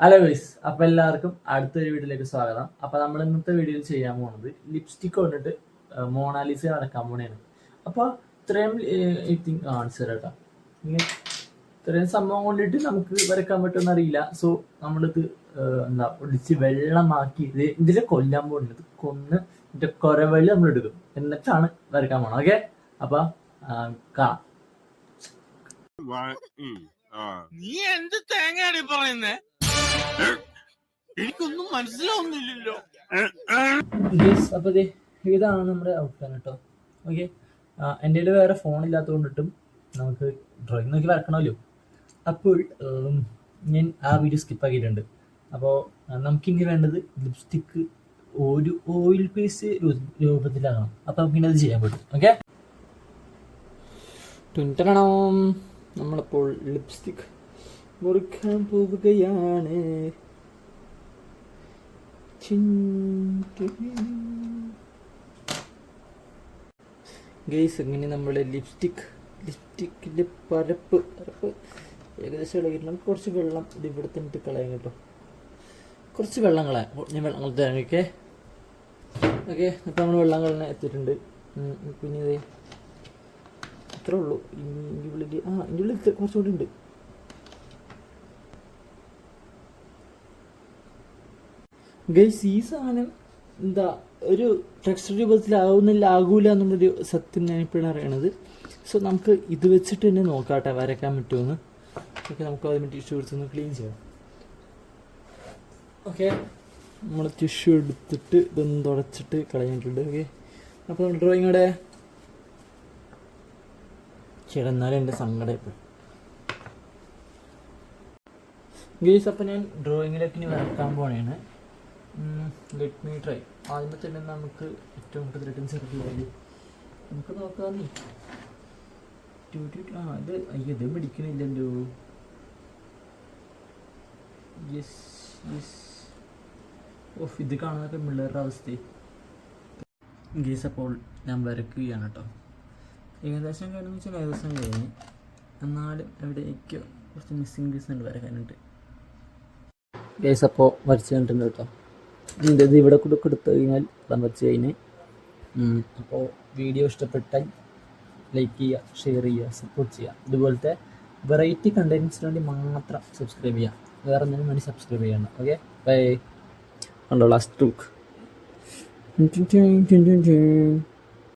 Hello guys, അപ്പൊ എല്ലാവർക്കും അടുത്തൊരു വീഡിയോയിലേക്ക് സ്വാഗതം. അപ്പൊ നമ്മൾ ഇന്നത്തെ വീഡിയോയിൽ ചെയ്യാൻ പോകുന്നത് ലിപ്സ്റ്റിക് കൊണ്ടിട്ട് മോണാലിസ നടക്കാൻ പോണെയാണ്. അപ്പൊ ഇത്രയും ആൻസർ കേട്ടോ, ഇത്രയും സംഭവം കൊണ്ടിട്ട് നമുക്ക് വരക്കാൻ പറ്റുമെന്ന് അറിയില്ല. സോ നമ്മളിത് ഒടിച്ച് വെള്ളമാക്കി ഇതിലെ കൊല്ലാൻ പോകുന്നത് കൊന്ന് ഇതിന്റെ കൊരവഴി നമ്മൾ എടുക്കും, എന്നിട്ടാണ് വരക്കാൻ പോണത്. ഓക്കെ, അപ്പൊ കാണാം. നീ എന്ത് തേങ്ങയാണ് പറയുന്നേ? എനിക്കൊന്നും മനസ്സിലാവുന്നില്ലല്ലോ. അപ്പൊ ഇതാണ് നമ്മുടെ ഔട്ട്ലൈൻ കേട്ടോ. ഓക്കെ, എൻ്റെ കയ്യിൽ വേറെ ഫോൺ ഇല്ലാത്തതുകൊണ്ടിട്ടും നമുക്ക് ഡ്രോയിങ് നോക്കി വരക്കണമല്ലോ. അപ്പോൾ ഞാൻ ആ വീഡിയോ സ്കിപ്പ് ആക്കിയിട്ടുണ്ട്. അപ്പോൾ നമുക്കിങ്ങനെ വേണ്ടത് ലിപ്സ്റ്റിക്ക് ഒരു ഓയിൽ പേസ്റ്റ് രൂപത്തിലാകണം. അപ്പോൾ നമുക്കിനി അത് ചെയ്യാൻ പറ്റും. ഓക്കെ, നമ്മളപ്പോൾ ലിപ്സ്റ്റിക് മുറിക്കാൻ പോവുകയാണ്. ഗൈസ്, ഇങ്ങനെ നമ്മുടെ ലിപ്സ്റ്റിക്കിൻ്റെ പരപ്പ് ഏകദേശം ഇളകിയിട്ടുണ്ട്. കുറച്ച് വെള്ളം ഇത് ഇവിടെ തന്നെ കളയാം കേട്ടോ. കുറച്ച് വെള്ളം കളയാം. ഞാൻ വെള്ളം കളയാം. ഓക്കെ, അപ്പോൾ നമ്മൾ വെള്ളം കളയാൻ എത്തിയിട്ടുണ്ട്. പിന്നെ ഇത് ഇത്രേ ഉള്ളൂ. ഇതിൻ്റെ ഉള്ളിൽ കുറച്ചുകൂടി ഉണ്ട്. ഗൈസ്, ഈ സാധനം എന്താ ഒരു ടെക്സ്ചർ രൂപത്തിലാകൂല എന്നുള്ളൊരു സത്യം ഞാനിപ്പോഴാണ് അറിയണത്. സോ നമുക്ക് ഇത് വെച്ചിട്ട് തന്നെ നോക്കാട്ടെ വരയ്ക്കാൻ പറ്റുമെന്ന്. ഓക്കെ, നമുക്ക് അതിന് ടിഷ്യൂ എടുത്തൊന്ന് ക്ലീൻ ചെയ്യാം. ഓക്കെ, നമ്മൾ ടിഷ്യൂ എടുത്തിട്ട് ഇതൊന്ന് തുടച്ചിട്ട് കളഞ്ഞിട്ടുണ്ട്. ഓക്കെ, അപ്പോൾ നമ്മൾ ഡ്രോയിങ്ങോടെ ചേർന്നാലും എൻ്റെ സങ്കടം ഇപ്പോൾ. ഗൈസ്, അപ്പോൾ ഞാൻ ഡ്രോയിങ്ങിലേക്ക് ഇനി വരക്കാൻ പോകണേണ്. Let me try. ആദ്യമേ തന്നെ നമുക്ക് ഏറ്റവും കൂടുതൽ സെലക്ട് ചെയ്യാം. നമുക്ക് നോക്കാം. ഇത് പിടിക്കണില്ലല്ലോ. ഇത് കാണാനൊക്കെ പിള്ളേരുടെ അവസ്ഥ. ഗൈസ്, അപ്പോൾ ഞാൻ വരക്കുകയാണ് കേട്ടോ. ഏകദേശം കഴിഞ്ഞെന്ന് വെച്ചാൽ ഏകദേശം കഴിഞ്ഞ്, എന്നാലും എവിടേക്കോ കുറച്ച് മിസ്സിങ് പീസ് ഉണ്ട് വരക്കാനായിട്ട്. ഗൈസ്, അപ്പോൾ വരച്ച് കണ്ടിട്ടുണ്ട് കേട്ടോ. ഇതിൻ്റെ ഇത് ഇവിടെ കൂടെ കൊടുത്തു കഴിഞ്ഞാൽ വരച്ച് കഴിഞ്ഞ്. അപ്പോൾ വീഡിയോ ഇഷ്ടപ്പെട്ടാൽ ലൈക്ക് ചെയ്യുക, ഷെയർ ചെയ്യുക, സപ്പോർട്ട് ചെയ്യുക. ഇതുപോലത്തെ വെറൈറ്റി കണ്ടൻസിന് വേണ്ടി മാത്രം സബ്സ്ക്രൈബ് ചെയ്യുക, വേറെ എന്തെങ്കിലും വേണ്ടി സബ്സ്ക്രൈബ് ചെയ്യണം. Okay, bye. കണ്ടോ ലാസ്റ്റ് ലുക്ക്.